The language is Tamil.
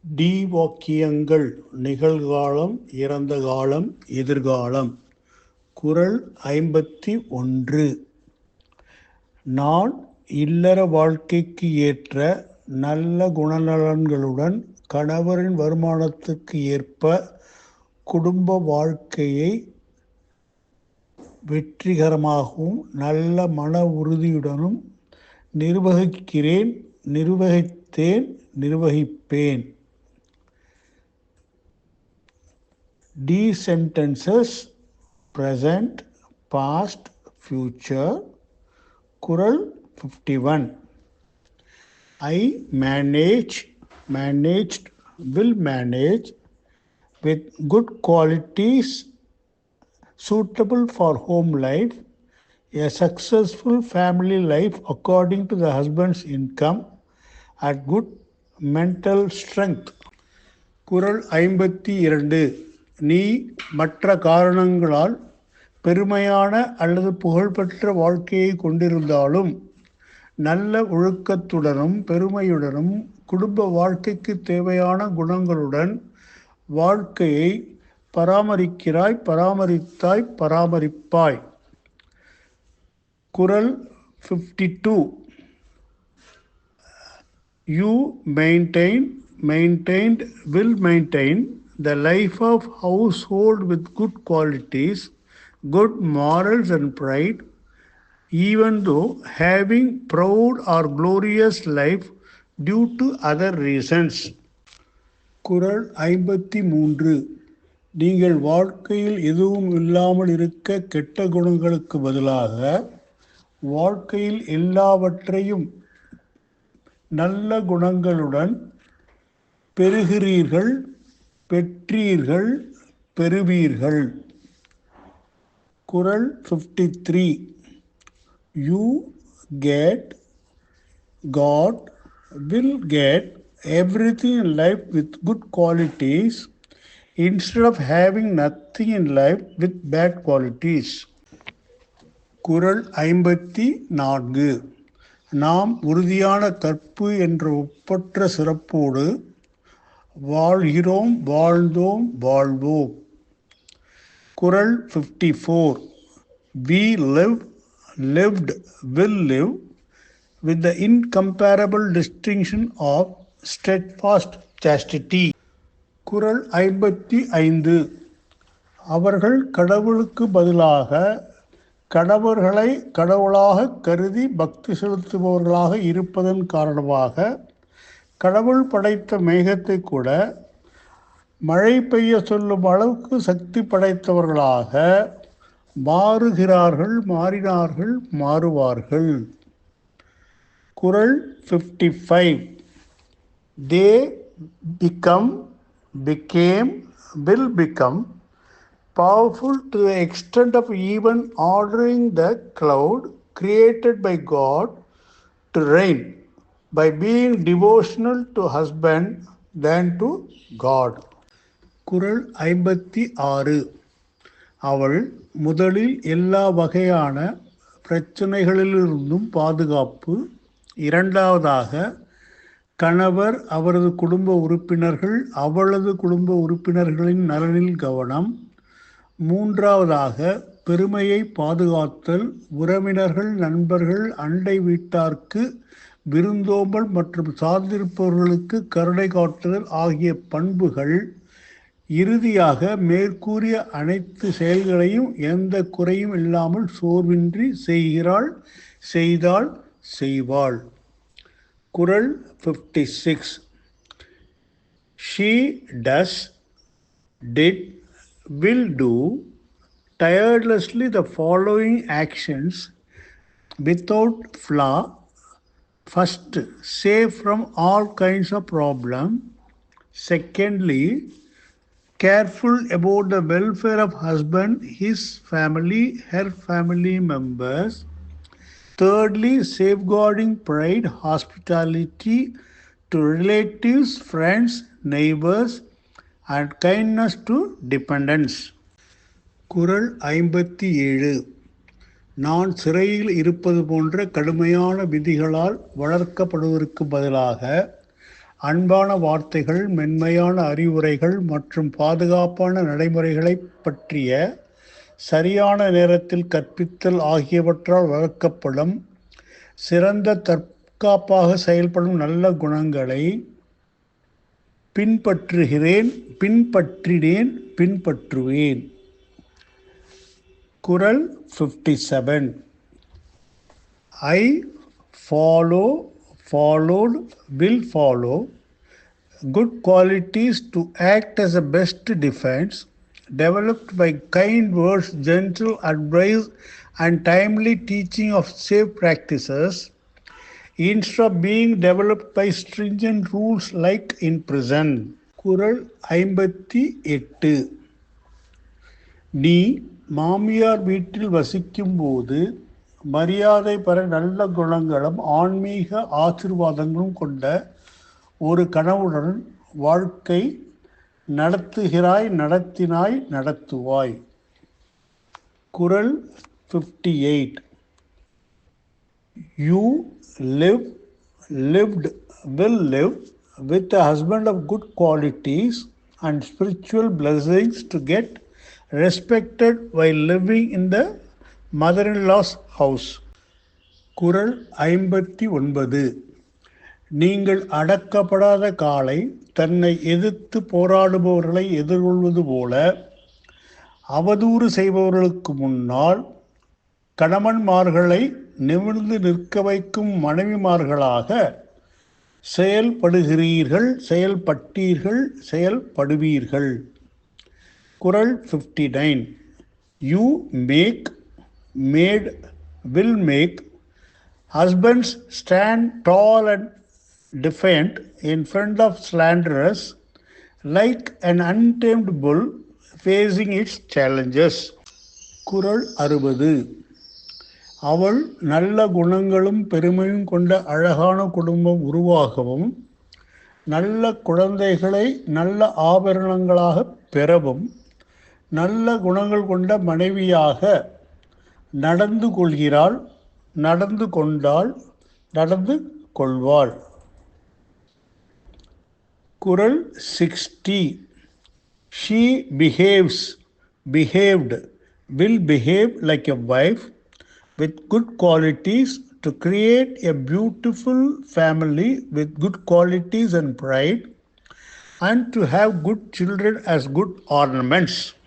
டி வாக்கியங்கள் நிகழ்காலம், இறந்த காலம், எதிர்காலம். குறள் 51. நான் இல்லற வாழ்க்கைக்கு ஏற்ற நல்ல குணநலன்களுடன் கணவரின் வருமானத்துக்கு ஏற்ப குடும்ப வாழ்க்கையை வெற்றிகரமாகவும் நல்ல மன உறுதியுடனும் நிர்வகிக்கிறேன், நிர்வகித்தேன், நிர்வகிப்பேன். D sentences: present, past, future. Kural 51. I manage, managed, will manage with good qualities suitable for home life, a successful family life according to the husband's income, at good mental strength. குறள் 52. நீ மற்ற காரணங்களால் பெருமையான அல்லது புகழ்பெற்ற வாழ்க்கையை கொண்டிருந்தாலும் நல்ல ஒழுக்கத்துடனும் பெருமையுடனும் குடும்ப வாழ்க்கைக்கு தேவையான குணங்களுடன் வாழ்க்கையை பராமரிப்பாய். குறள் 52. You maintained, will maintain the life of household with good qualities, good morals and pride, even though having proud or glorious life due to other reasons. குறள் 53. நீங்கள் வாழ்க்கையில் எதுவும் இல்லாமல் இருக்க கெட்ட குணங்களுக்கு பதிலாக வாழ்க்கையில் எல்லாவற்றையும் நல்ல குணங்களுடன் பெறுகிறீர்கள், பெற்றீர்கள், பெறுவீர்கள். குறள் 53. You got, will get everything in life with good qualities instead of having nothing in life with bad qualities. குறள் 54. நாம் உறுதியான கற்பு என்ற ஒப்பற்ற சிறப்போடு வாழ்கிறோம், வாழ்ந்தோம், வாழ்வோம். குறள் 54. We live, lived, will live with the incomparable distinction of steadfast chastity. குறள் 55. அவர்கள் கடவுளுக்கு பதிலாக கடவர்களை கடவுளாக கருதி பக்தி செலுத்துபவர்களாக இருப்பதன் காரணமாக கடவுள் படைத்த மேகத்தை கூட மழை பெய்ய சொல்லும் அளவுக்கு சக்தி படைத்தவர்களாக மாறினார்கள், மாறுவார்கள். குறள் 55. They became, will become powerful to the extent of even ordering the cloud created by God to rain, by being devotional to husband than to God. குறள் 56. அவள் முதலில் எல்லா வகையான பிரச்சனைகளிலிருந்தும் பாதுகாப்பு, இரண்டாவதாக கணவர், அவரது குடும்ப உறுப்பினர்கள், அவளது குடும்ப உறுப்பினர்களின் நலனில் கவனம், மூன்றாவதாக பெருமையை பாதுகாத்தல், உறவினர்கள், நண்பர்கள், அண்டை வீட்டார்க்கு விருந்தோம்பல் மற்றும் சார்ந்திருப்பவர்களுக்கு கருணை காட்டுதல் ஆகிய பண்புகள், இறுதியாக மேற்கூறிய அனைத்து செயல்களையும் எந்த குறையும் இல்லாமல் சோர்வின்றி செய்வாள். குறள் 56. She does, did, will do tirelessly the following actions without flaw. First, safe from all kinds of problems. Secondly, careful about the welfare of husband, his family, her family members. Thirdly, safeguarding pride, hospitality to relatives, friends, neighbors, and kindness to dependents. குறள் 57. நான் சிறையில் இருப்பது போன்ற கடுமையான விதிகளால் வளர்க்கப்படுவதற்கு பதிலாக அன்பான வார்த்தைகள், மென்மையான அறிவுரைகள் மற்றும் பாதுகாப்பான நடைமுறைகளைப் பற்றிய சரியான நேரத்தில் கற்பித்தல் ஆகியவற்றால் வளர்க்கப்படும் சிறந்த தற்காப்பாக செயல்படும் நல்ல குணங்களை பின்பற்றுவேன். குறள் 57. I followed, will follow good qualities to act as a best defense, developed by kind words, gentle advice, and timely teaching of safe practices, instead of being developed by stringent rules like in prison. குறள் 58. நீ மாமியார் வீட்டில் வசிக்கும்போது மரியாதை பெற நல்ல குணங்களும் ஆன்மீக ஆசீர்வாதங்களும் கொண்ட ஒரு கணவனுடன் வாழ்க்கை நடத்துவாய். குறள் 58. You lived, will live with a husband of good qualities and spiritual blessings to get respected while living in the mother-in-law's house. குறள் 59. நீங்கள் அடக்கப்படாத காளை தன்னை எதிர்த்து போராடுபவர்களை எதிர்கொள்வது போல அவதூறு செய்பவர்களுக்கு முன்னால் கணவன்மார்களை நிமிர்ந்து நிற்க வைக்கும் மனைவிமார்களாக செயல்படுவீர்கள். குறள் 59. You will make husbands stand tall and defiant in front of slanderers, like an untamed bull facing its challenges. குறள் 60. அவள் நல்ல குணங்களும் பெருமையும் கொண்ட அழகான குடும்பம் உருவாகவும் நல்ல குழந்தைகளை நல்ல ஆபரணங்களாக பெறவும் நல்ல குணங்கள் கொண்ட மனைவியாக நடந்து கொள்வாள். குறள் 60. She behaved, will behave like a wife with good qualities to create a beautiful family with good qualities and pride, and to have good children as good ornaments.